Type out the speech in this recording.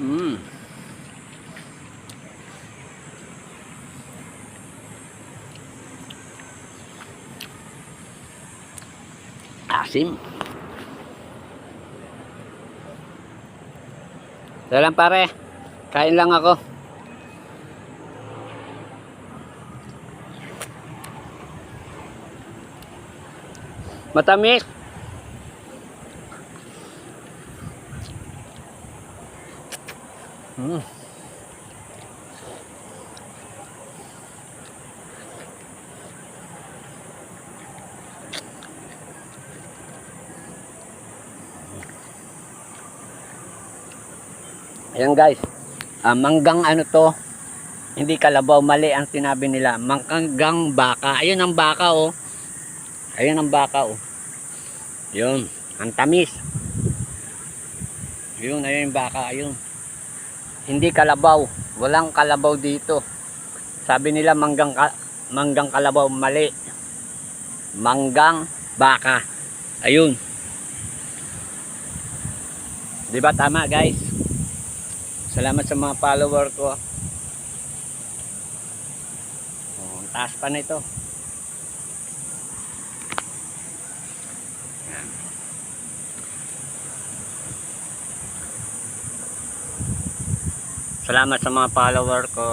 Mm. Asim. Ito lang pare. Kain lang ako. Matamis. Mm. Ayan guys. Manggang ano to? Hindi kalabaw, mali ang sinabi nila. Manggang baka. Ayun ang baka oh. Ayun ang baka oh. Yun, ang tamis. Yun, ayun yung baka, ayun. Hindi kalabaw. Walang kalabaw dito. Sabi nila manggang kalabaw, mali. Manggang baka. Ayun. 'Di ba tama, guys? Salamat sa mga follower ko. Oh, taas pa nito. Salamat sa mga follower ko.